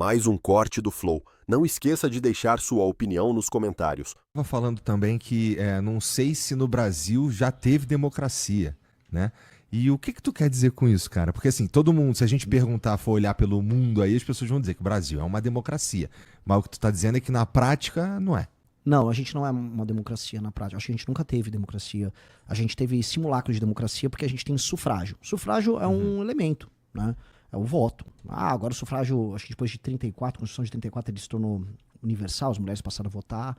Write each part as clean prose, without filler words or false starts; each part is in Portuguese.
mais um corte do Flow. Não esqueça de deixar sua opinião nos comentários. Estava falando também que não sei se no Brasil já teve democracia, né? E o que tu quer dizer com isso, cara? Porque assim, todo mundo, se a gente perguntar, for olhar pelo mundo aí, as pessoas vão dizer que o Brasil é uma democracia. Mas o que tu tá dizendo é que na prática não é. Não, a gente não é uma democracia na prática. Acho que a gente nunca teve democracia. A gente teve simulacro de democracia porque a gente tem sufrágio. Sufrágio é um elemento, né? É o voto. Agora o sufrágio, acho que depois de 34, a Constituição de 34, ele se tornou universal, as mulheres passaram a votar.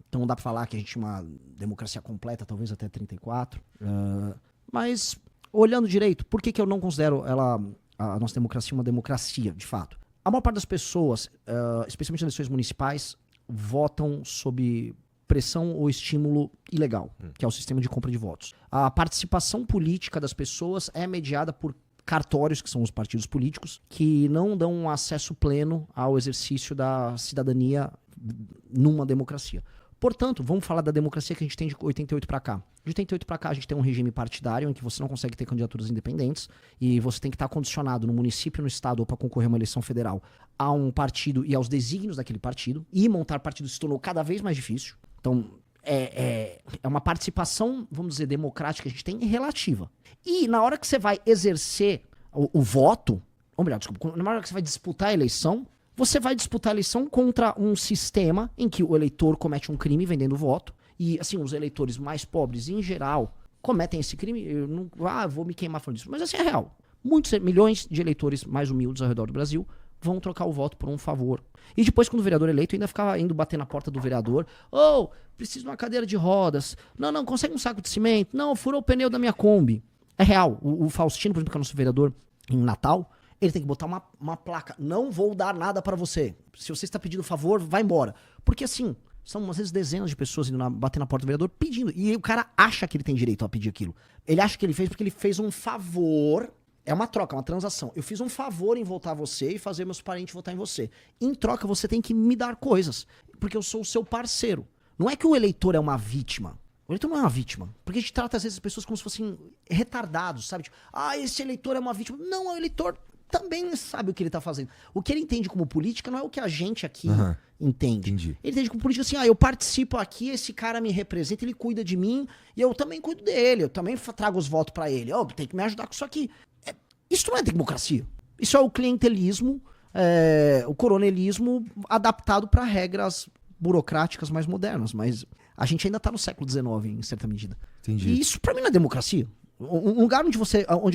Então não dá pra falar que a gente tinha uma democracia completa, talvez até 34. Mas, olhando direito, por que eu não considero a nossa democracia uma democracia, de fato? A maior parte das pessoas, especialmente nas eleições municipais, votam sob pressão ou estímulo ilegal, que é o sistema de compra de votos. A participação política das pessoas é mediada por cartórios, que são os partidos políticos, que não dão um acesso pleno ao exercício da cidadania numa democracia. Portanto, vamos falar da democracia que a gente tem de 88 para cá. De 88 para cá, a gente tem um regime partidário em que você não consegue ter candidaturas independentes e você tem que estar condicionado no município, no estado ou para concorrer a uma eleição federal a um partido e aos desígnios daquele partido. E montar partido se tornou cada vez mais difícil. Então, é uma participação, vamos dizer, democrática que a gente tem relativa. E na hora que você vai exercer o voto, ou melhor, desculpa, na hora que você vai disputar a eleição, você vai disputar a eleição contra um sistema em que o eleitor comete um crime vendendo voto. E, assim, os eleitores mais pobres, em geral, cometem esse crime. Eu não vou me queimar falando disso. Mas, assim, é real. Muitos milhões de eleitores mais humildes ao redor do Brasil vão trocar o voto por um favor. E depois, quando o vereador é eleito, ainda ficava indo bater na porta do vereador. Preciso de uma cadeira de rodas. Não, consegue um saco de cimento. Não, furou o pneu da minha Kombi. É real. O Faustino, por exemplo, que é o nosso vereador em Natal, ele tem que botar uma placa. Não vou dar nada pra você. Se você está pedindo favor, vai embora. Porque assim, são às vezes dezenas de pessoas indo bater na porta do vereador pedindo. E o cara acha que ele tem direito a pedir aquilo. Ele acha que ele fez porque ele fez um favor. É uma troca, uma transação. Eu fiz um favor em votar você e fazer meus parentes votar em você. Em troca, você tem que me dar coisas. Porque eu sou o seu parceiro. Não é que o eleitor é uma vítima. O eleitor não é uma vítima. Porque a gente trata às vezes as pessoas como se fossem retardados, sabe? Tipo, esse eleitor é uma vítima. Não, o eleitor também sabe o que ele tá fazendo. O que ele entende como política não é o que a gente aqui entende. Entendi. Ele entende como política assim, eu participo aqui, esse cara me representa, ele cuida de mim, e eu também cuido dele, eu também trago os votos pra ele. Tem que me ajudar com isso aqui. Isso não é democracia. Isso é o clientelismo, o coronelismo adaptado pra regras burocráticas mais modernas. Mas a gente ainda tá no século XIX, em certa medida. Entendi. E isso pra mim não é democracia. Um lugar onde,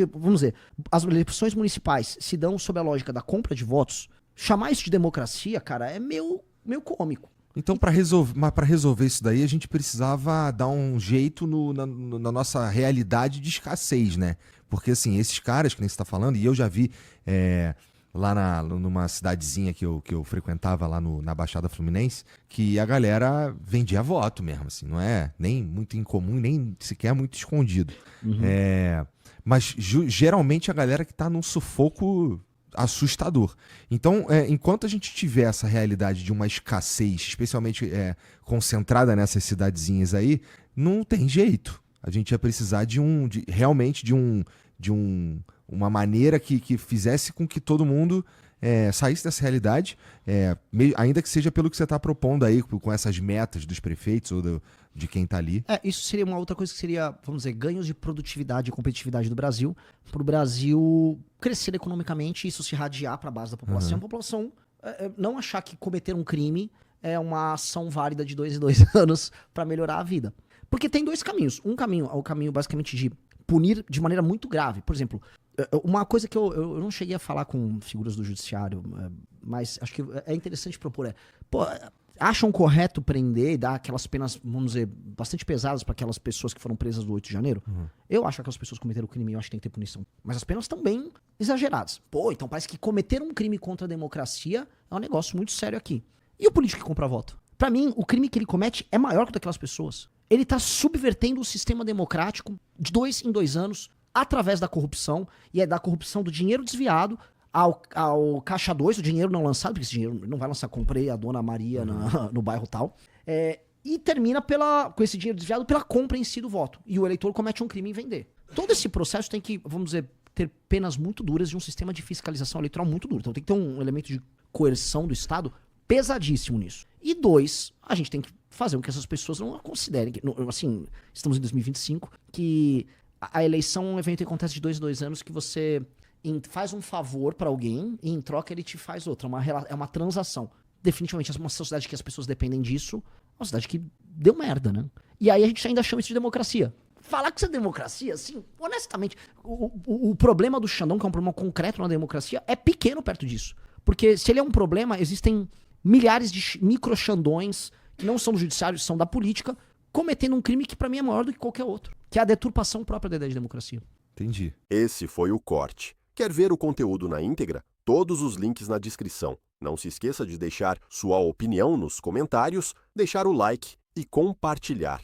vamos dizer, as eleições municipais se dão sob a lógica da compra de votos, chamar isso de democracia, cara, é meio cômico. Então, para resolver isso daí, a gente precisava dar um jeito na nossa realidade de escassez, né? Porque, assim, esses caras que nem você tá falando, e eu já vi lá numa cidadezinha que eu frequentava lá na Baixada Fluminense, que a galera vendia voto mesmo, assim, não é nem muito incomum, nem sequer muito escondido. Mas geralmente a galera que tá num sufoco assustador. Então, enquanto a gente tiver essa realidade de uma escassez, especialmente concentrada nessas cidadezinhas aí, não tem jeito. A gente ia precisar realmente de uma maneira que fizesse com que todo mundo saísse dessa realidade, ainda que seja pelo que você está propondo aí, com essas metas dos prefeitos ou de quem está ali. Isso seria uma outra coisa que seria, vamos dizer, ganhos de produtividade e competitividade do Brasil, para o Brasil crescer economicamente e isso se irradiar para a base da população. A população não achar que cometer um crime é uma ação válida de 2 em 2 anos para melhorar a vida. Porque tem 2 caminhos. Um caminho é o caminho basicamente de punir de maneira muito grave. Por exemplo, uma coisa que eu não cheguei a falar com figuras do judiciário, mas acho que é interessante propor acham correto prender e dar aquelas penas, vamos dizer, bastante pesadas para aquelas pessoas que foram presas do 8 de janeiro? Eu acho que aquelas pessoas que cometeram crime, eu acho que tem que ter punição. Mas as penas estão bem exageradas. Então parece que cometer um crime contra a democracia é um negócio muito sério aqui. E o político que compra voto? Pra mim, o crime que ele comete é maior que o daquelas pessoas. Ele tá subvertendo o sistema democrático de 2 em 2 anos através da corrupção, e é da corrupção do dinheiro desviado ao caixa 2, o dinheiro não lançado, porque esse dinheiro não vai lançar, comprei a Dona Maria no bairro tal, e termina com esse dinheiro desviado pela compra em si do voto. E o eleitor comete um crime em vender. Todo esse processo tem que, vamos dizer, ter penas muito duras e um sistema de fiscalização eleitoral muito duro. Então tem que ter um elemento de coerção do Estado pesadíssimo nisso. E 2, a gente tem que fazer com que essas pessoas não considerem, assim, estamos em 2025, que a eleição é um evento que acontece de 2 em 2 anos, que você faz um favor pra alguém e em troca ele te faz outra. É uma transação. Definitivamente, uma sociedade que as pessoas dependem disso, é uma sociedade que deu merda, né? E aí a gente ainda chama isso de democracia. Falar que isso é democracia, assim, honestamente, o problema do Xandão, que é um problema concreto na democracia, é pequeno perto disso. Porque se ele é um problema, existem milhares de micro-xandões que não são do judiciário, são da política, cometendo um crime que pra mim é maior do que qualquer outro, que é a deturpação própria da ideia de democracia. Entendi. Esse foi o corte. Quer ver o conteúdo na íntegra? Todos os links na descrição. Não se esqueça de deixar sua opinião nos comentários, deixar o like e compartilhar.